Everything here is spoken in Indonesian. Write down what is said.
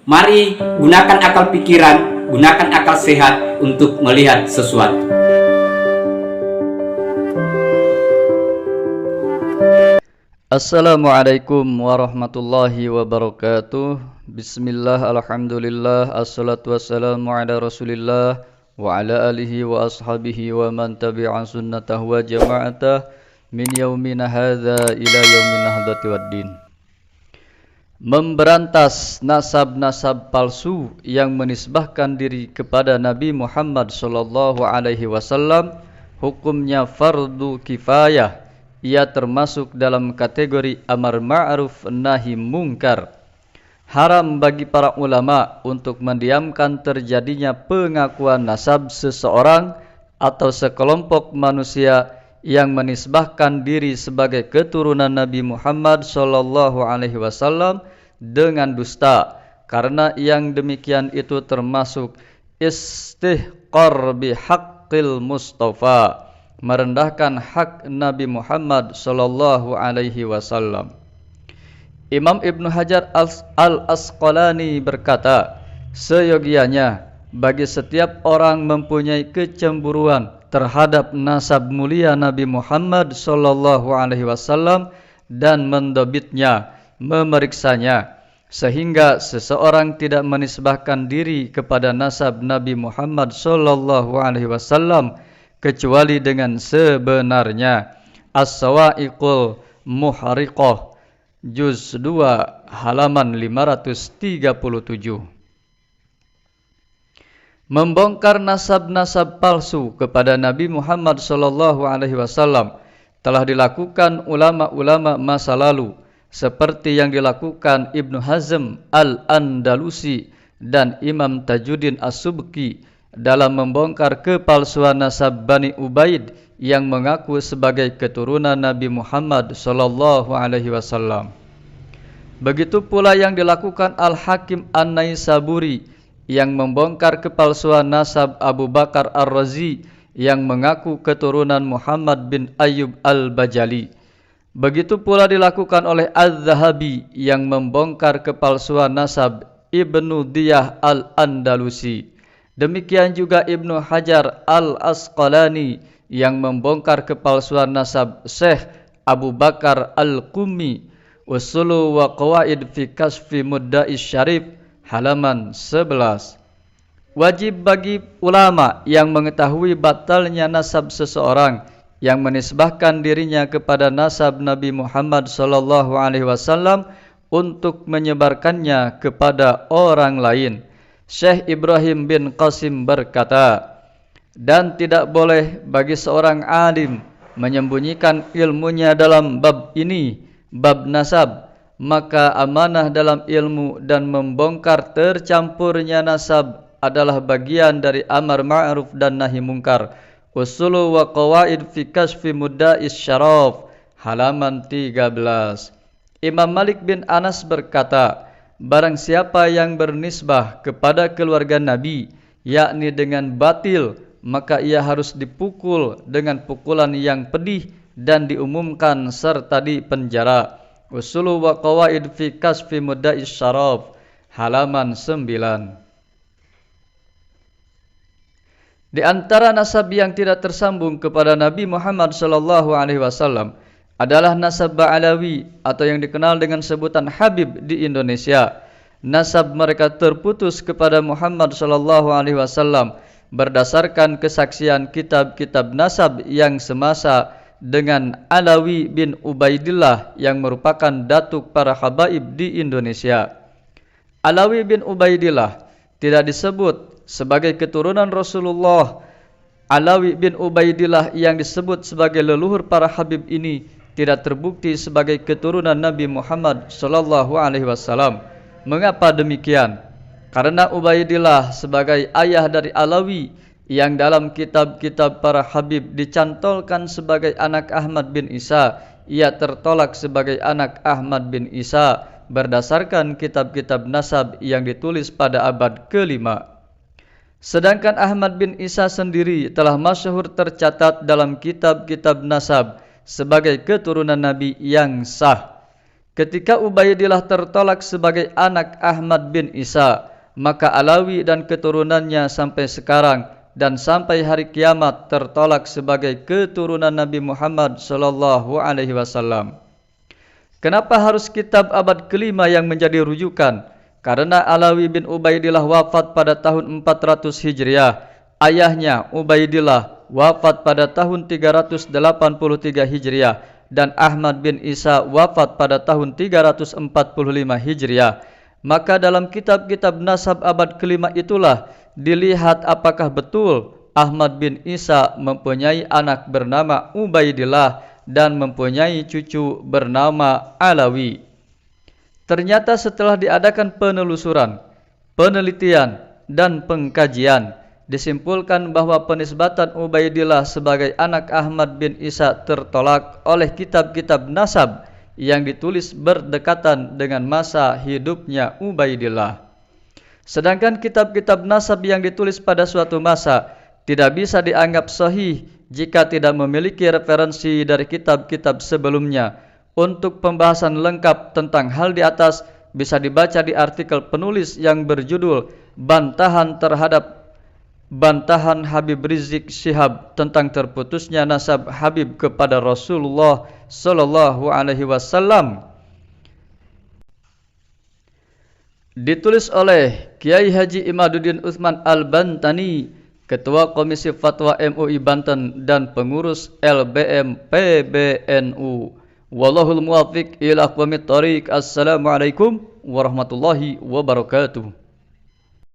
Mari gunakan akal pikiran, gunakan akal sehat untuk melihat sesuatu. Assalamualaikum warahmatullahi wabarakatuh. Bismillah, alhamdulillah, assalatu wassalamu ala rasulillah wa ala alihi wa ashabihi wa man tabi'a sunnatahu wa jama'atah min yaumina hadha ila yaumin nahdati waddin. Memberantas nasab-nasab palsu yang menisbahkan diri kepada Nabi Muhammad sallallahu alaihi wasallam hukumnya fardu kifayah. Ia termasuk dalam kategori amar ma'ruf nahi mungkar. Haram bagi para ulama untuk mendiamkan terjadinya pengakuan nasab seseorang atau sekelompok manusia yang menisbahkan diri sebagai keturunan Nabi Muhammad sallallahu alaihi wasallam dengan dusta, karena yang demikian itu termasuk istihqar bihaqqil Mustafa, merendahkan hak Nabi Muhammad sallallahu alaihi wasallam. Imam Ibnu Hajar Al-Asqalani berkata, seyogianya bagi setiap orang mempunyai kecemburuan terhadap nasab mulia Nabi Muhammad sallallahu alaihi wasallam dan mendobitnya, memeriksanya, sehingga seseorang tidak menisbahkan diri kepada nasab Nabi Muhammad sallallahu alaihi wasallam kecuali dengan sebenarnya. As-Sawa'iqul Muhariqah juz 2 halaman 537. Membongkar nasab-nasab palsu kepada Nabi Muhammad sallallahu alaihi wasallam telah dilakukan ulama-ulama masa lalu, seperti yang dilakukan Ibnu Hazm Al-Andalusi dan Imam Tajuddin As-Subki dalam membongkar kepalsuan nasab Bani Ubaid yang mengaku sebagai keturunan Nabi Muhammad sallallahu alaihi wasallam. Begitu pula yang dilakukan Al-Hakim An-Naisaburi yang membongkar kepalsuan nasab Abu Bakar Ar-Razi yang mengaku keturunan Muhammad bin Ayyub Al-Bajali. Begitu pula dilakukan oleh Az-Zahabi yang membongkar kepalsuan nasab Ibnu Diyah Al-Andalusi. Demikian juga Ibnu Hajar Al-Asqalani yang membongkar kepalsuan nasab Syekh Abu Bakar Al-Qummi, Usulu wa Qawaid fi Kasfi Mudda'is Syarif, halaman 11. Wajib bagi ulama yang mengetahui batalnya nasab seseorang yang menisbahkan dirinya kepada nasab Nabi Muhammad sallallahu alaihi wasallam untuk menyebarkannya kepada orang lain. Syekh Ibrahim bin Qasim berkata, dan tidak boleh bagi seorang alim menyembunyikan ilmunya dalam bab ini, bab nasab, maka amanah dalam ilmu dan membongkar tercampurnya nasab adalah bagian dari amar ma'ruf dan nahi mungkar. Usulu wa Qawaid fi Kasfi Mudda'is Syaraf, halaman 13. Imam Malik bin Anas berkata, barang siapa yang bernisbah kepada keluarga Nabi, yakni dengan batil, maka ia harus dipukul dengan pukulan yang pedih dan diumumkan serta dipenjara. Usulu wa Qawaid fi Kasfi Mudda'is Syaraf, halaman 9. Di antara nasab yang tidak tersambung kepada Nabi Muhammad sallallahu alaihi wasallam adalah nasab Ba'alawi atau yang dikenal dengan sebutan Habib di Indonesia. Nasab mereka terputus kepada Muhammad sallallahu alaihi wasallam berdasarkan kesaksian kitab-kitab nasab yang semasa dengan Alawi bin Ubaidillah yang merupakan datuk para habaib di Indonesia. Alawi bin Ubaidillah tidak disebut sebagai keturunan Rasulullah. Alawi bin Ubaidillah yang disebut sebagai leluhur para habib ini tidak terbukti sebagai keturunan Nabi Muhammad sallallahu alaihi wasallam. Mengapa demikian? Karena Ubaidillah sebagai ayah dari Alawi yang dalam kitab-kitab para habib dicantolkan sebagai anak Ahmad bin Isa, ia tertolak sebagai anak Ahmad bin Isa berdasarkan kitab-kitab nasab yang ditulis pada abad ke-5. Sedangkan Ahmad bin Isa sendiri telah masyhur tercatat dalam kitab-kitab nasab sebagai keturunan Nabi yang sah. Ketika Ubaidillah tertolak sebagai anak Ahmad bin Isa, maka Alawi dan keturunannya sampai sekarang dan sampai hari kiamat tertolak sebagai keturunan Nabi Muhammad sallallahu alaihi wasallam. Kenapa harus kitab abad kelima yang menjadi rujukan? Karena Alawi bin Ubaidillah wafat pada tahun 400 Hijriah. Ayahnya Ubaidillah wafat pada tahun 383 Hijriah dan Ahmad bin Isa wafat pada tahun 345 Hijriah. Maka dalam kitab-kitab nasab abad kelima itulah dilihat apakah betul Ahmad bin Isa mempunyai anak bernama Ubaidillah dan mempunyai cucu bernama Alawi. Ternyata setelah diadakan penelusuran, penelitian, dan pengkajian, disimpulkan bahwa penisbatan Ubaidillah sebagai anak Ahmad bin Isa tertolak oleh kitab-kitab nasab yang ditulis berdekatan dengan masa hidupnya Ubaidillah. Sedangkan kitab-kitab nasab yang ditulis pada suatu masa tidak bisa dianggap sahih jika tidak memiliki referensi dari kitab-kitab sebelumnya. Untuk pembahasan lengkap tentang hal di atas bisa dibaca di artikel penulis yang berjudul Bantahan Habib Rizik Syihab tentang terputusnya nasab Habib kepada Rasulullah sallallahu alaihi wasallam. Ditulis oleh Kiai Haji Imaduddin Utsman Al-Bantani, Ketua Komisi Fatwa MUI Banten dan pengurus LBM PBNU. Wallahul muwaffiq ila aqwamit thoriq. Assalamualaikum warahmatullahi wabarakatuh.